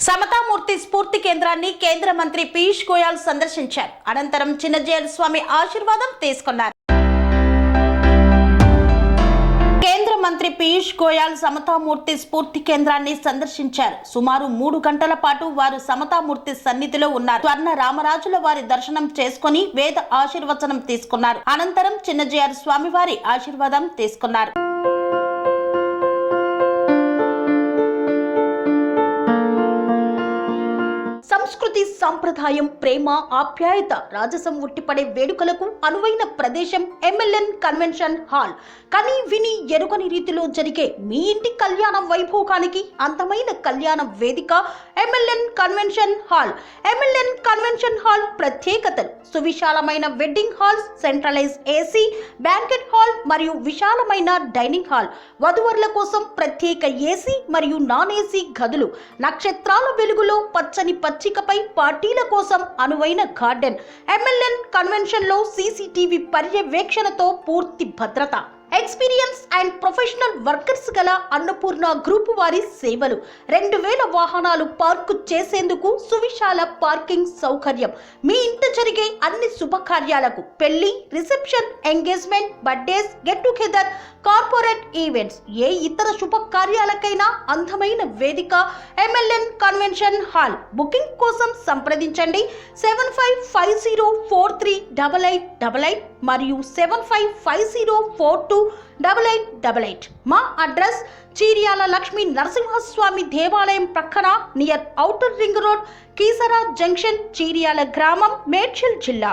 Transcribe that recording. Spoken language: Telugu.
సమతామూర్తి స్ఫూర్తి కేంద్రాన్ని కేంద్ర మంత్రి పీయూష్ గోయల్ సందర్శించారు. అనంతరం చిన్నజీయర్ స్వామి ఆశీర్వాదం తీసుకున్నారు. కేంద్ర మంత్రి పీయూష్ గోయల్ సమతామూర్తి స్ఫూర్తి కేంద్రాన్ని సందర్శించారు. సుమారు 3 గంటల పాటు వారు సమతామూర్తి సన్నిధిలో ఉన్నారు. స్వర్ణ రామరాజుల వారి దర్శనం చేసుకుని వేద ఆశీర్వచనం తీసుకున్నారు. అనంతరం చిన్నజీయర్ స్వామి వారి ఆశీర్వాదం తీసుకున్నారు. సంస్కృతి, సంప్రదాయం, ప్రేమ, ఆప్యాయత, రాజసం ఉట్టిపడే వేడుకలకు అనువైన ప్రదేశం ఎంఎల్ఎన్ కన్వెన్షన్ హాల్. కని విని ఎరుగని రీతిలో జరిగే మీ ఇంటి కళ్యాణ వైభోగానికి అందమైన కళ్యాణ వేదిక MLN convention hall. MLN convention hall ప్రత్యేకతలు: సువిశాలమైన wedding halls, centralised AC banquet hall మరియు విశాలమైన డైనింగ్ హాల్, వధువరుల కోసం ప్రత్యేక ఏసీ మరియు నాన్ ఏసీ గదులు, నక్షత్రాల వెలుగులో పచ్చని పచ్చికపై పార్టీల కోసం అనువైన గార్డెన్. ఎంఎల్ఎన్ కన్వెన్షన్ లో సీసీటీవీ పర్యవేక్షణతో పూర్తి భద్రత. ఎక్స్పీరియన్స్ అండ్ ప్రొఫెషనల్ వర్కర్స్ గల అన్నపూర్ణ గ్రూప్ వారి సేవలు. 2000 వాహనాలు పార్కు చేసేందుకు సువిశాల పార్కింగ్ సౌకర్యం. మీ ఇంట జరిగే అన్ని శుభకార్యాలకు, పెళ్లి, reception, engagement, birthdays, get together, corporate events, ఏ ఇతర శుభకార్యాలకైనా అందమైన వేదిక ఎంఎల్ఎన్ కన్వెన్షన్ హాల్. బుకింగ్ కోసం సంప్రదించండి 7550438888 మరియు 7550428888. మా అడ్రస్ చీర్యాల లక్ష్మీ నరసింహస్వామి దేవాలయం ప్రక్కన, near outer ring road, Keesara junction, Cheeryal గ్రామం, మేడ్చల్ జిల్లా.